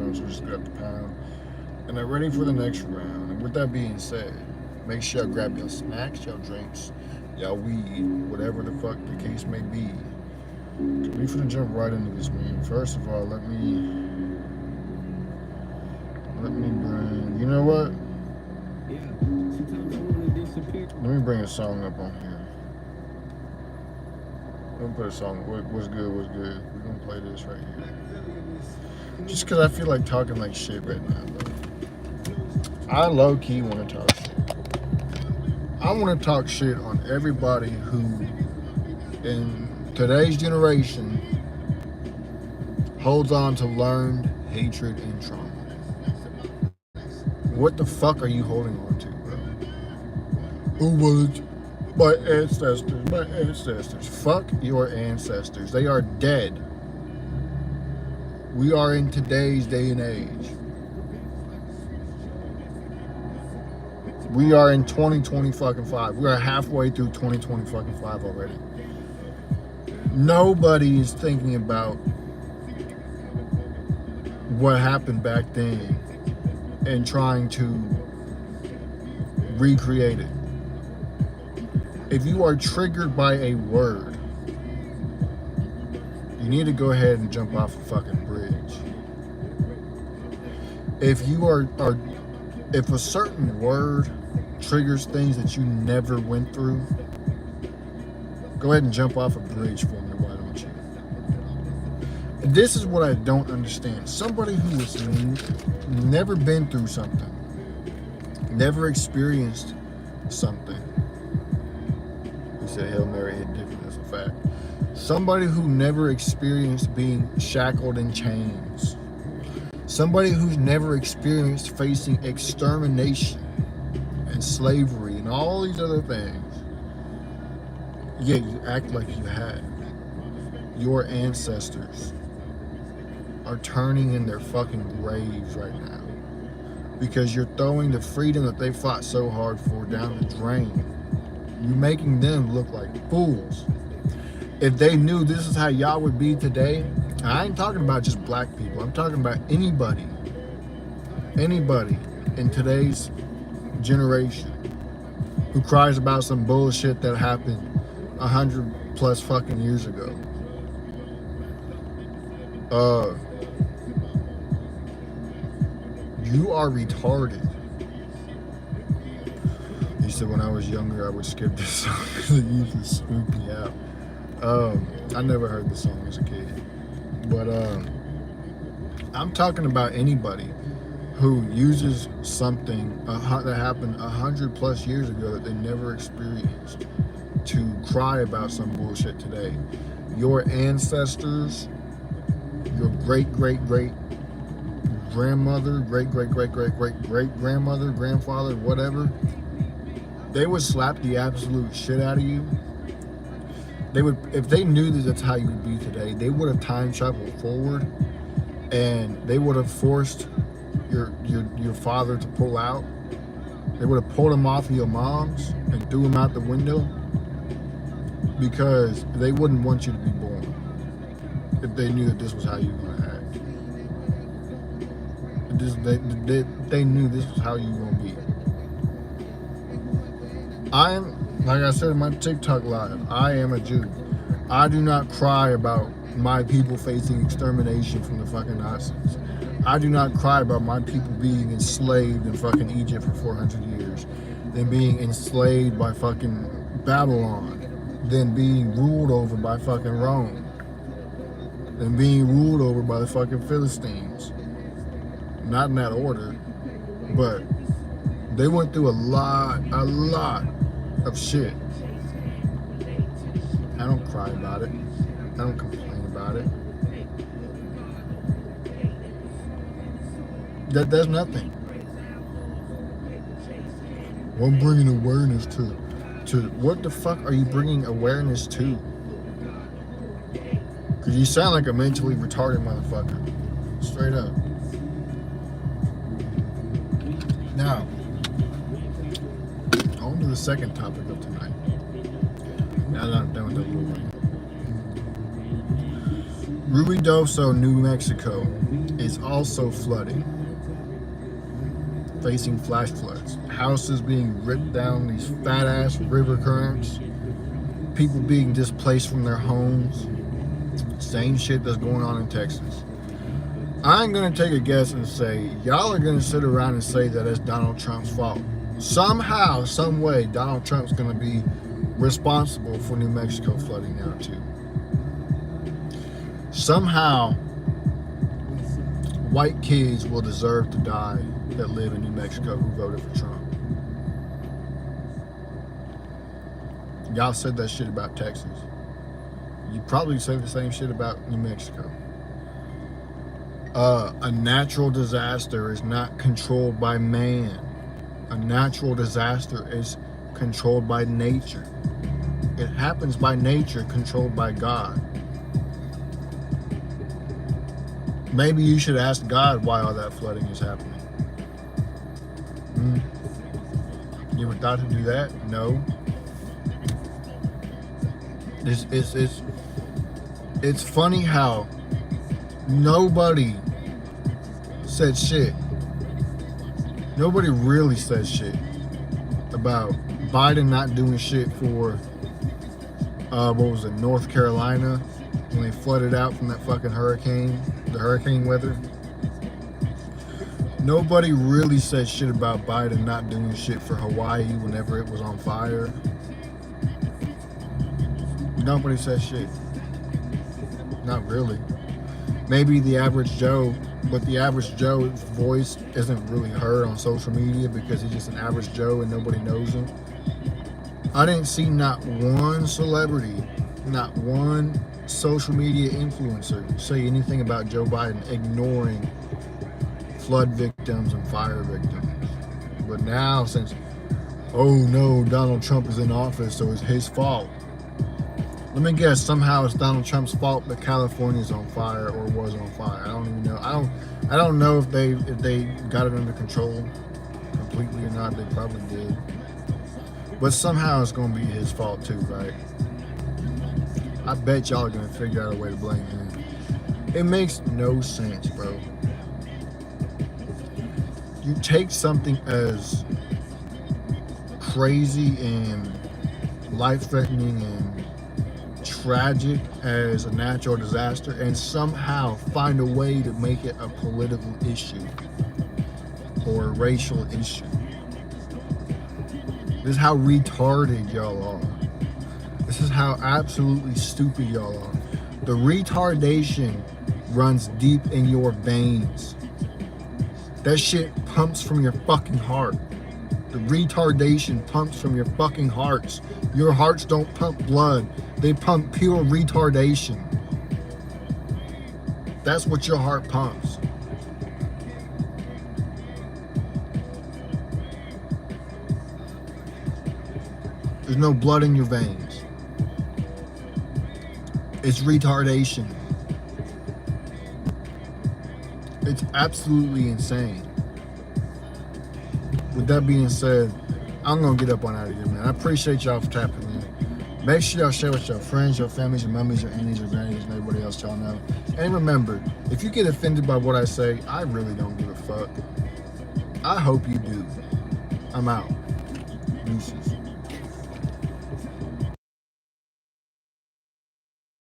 round, so just grab the pound. And they're ready for the next round. And with that being said, make sure y'all grab your snacks, y'all drinks, y'all weed, whatever the fuck the case may be. We finna jump right into this, man. First of all, let me bring. You know what? Yeah. Sometimes I want to disappear. Let me bring a song up on here. Let me put a song. What's good? What's good? We're gonna play this right here. Just because I feel like talking like shit right now, bro. I low key want to talk shit. I want to talk shit on everybody who, in today's generation, holds on to learned hatred and trauma. What the fuck are you holding on to, bro? Oh, well, it's my ancestors, my ancestors. Fuck your ancestors. They are dead. We are in today's day and age. We are in 2025. We are halfway through 2025 already. Nobody is thinking about what happened back then and trying to recreate it. If you are triggered by a word, you need to go ahead and jump off a fucking bridge. If if a certain word triggers things that you never went through, go ahead and jump off a bridge for me, why don't you? This is what I don't understand. Somebody who has never been through something, never experienced something. He said Hail Mary hit different, that's a fact. Somebody who never experienced being shackled in chains. Somebody who's never experienced facing extermination and slavery and all these other things. Yet you act like you have. Your ancestors are turning in their fucking graves right now because you're throwing the freedom that they fought so hard for down the drain. You're making them look like fools. If they knew this is how y'all would be today, I ain't talking about just black people. I'm talking about anybody in today's generation who cries about some bullshit that happened 100+ fucking years ago. You are retarded. He said when I was younger I would skip this song because it used to spook me out. I never heard the song as a kid. But I'm talking about anybody who uses something that happened 100+ years ago that they never experienced to cry about some bullshit today. Your ancestors, your great-great-great-grandmother, great-great-great-great-great-grandmother, grandfather, whatever, they would slap the absolute shit out of you. They would, if they knew that that's how you would be today, they would have time traveled forward, and they would have forced your father to pull out. They would have pulled him off of your mom's and threw him out the window because they wouldn't want you to be born if they knew that this was how you were gonna act. They knew this was how you were gonna be. Like I said in my TikTok live, I am a Jew. I do not cry about my people facing extermination from the fucking Nazis. I do not cry about my people being enslaved in fucking Egypt for 400 years, then being enslaved by fucking Babylon, then being ruled over by fucking Rome, then being ruled over by the fucking Philistines. Not in that order, but they went through a lot of shit. I don't cry about it. I don't complain about it. That's nothing. Well, I'm bringing awareness to what the fuck are you bringing awareness to? Because you sound like a mentally retarded motherfucker. Straight up. Now, on to the second topic of tonight. Now that I'm done with that little thing. Ruidoso, New Mexico is also flooding, facing flash floods. Houses being ripped down these fat ass river currents. People being displaced from their homes. Same shit that's going on in Texas. I'm going to take a guess and say, y'all are going to sit around and say that it's Donald Trump's fault. Somehow, some way, Donald Trump's going to be responsible for New Mexico flooding now too. Somehow, white kids will deserve to die that live in New Mexico who voted for Trump. Y'all said that shit about Texas. You probably say the same shit about New Mexico. A natural disaster is not controlled by man. A natural disaster is controlled by nature. It happens by nature, controlled by God. Maybe you should ask God why all that flooding is happening. You ever thought to do that? No. It's funny how nobody said shit. Nobody really said shit about Biden not doing shit for what was it, North Carolina, when they flooded out from that fucking hurricane, the hurricane weather. Nobody really said shit about Biden not doing shit for Hawaii whenever it was on fire. Nobody said shit. Not really. Maybe the average Joe, but the average Joe's voice isn't really heard on social media because he's just an average Joe and nobody knows him. I didn't see not one celebrity, not one social media influencer say anything about Joe Biden ignoring flood victims and fire victims. But now, since, oh no, Donald Trump is in office, so it's his fault. Let me guess, somehow it's Donald Trump's fault that California's on fire or was on fire. I don't even know. I don't know if they got it under control completely or not. They probably did. But somehow it's gonna be his fault too, right? I bet y'all are gonna figure out a way to blame him. It makes no sense, bro. You take something as crazy and life-threatening and tragic as a natural disaster and somehow find a way to make it a political issue or a racial issue. This is how retarded y'all are. This is how absolutely stupid y'all are. The retardation runs deep in your veins. That shit pumps from your fucking heart. The retardation pumps from your fucking hearts. Your hearts don't pump blood. They pump pure retardation. That's what your heart pumps. There's no blood in your veins. It's retardation. It's absolutely insane. With that being said, I'm gonna get up on out of here, man. I appreciate y'all for tapping in. Make sure y'all share with your friends, your families, your mummies, your aunties, your grannies, and everybody else y'all know. And remember, if you get offended by what I say, I really don't give a fuck. I hope you do. I'm out. Deuces.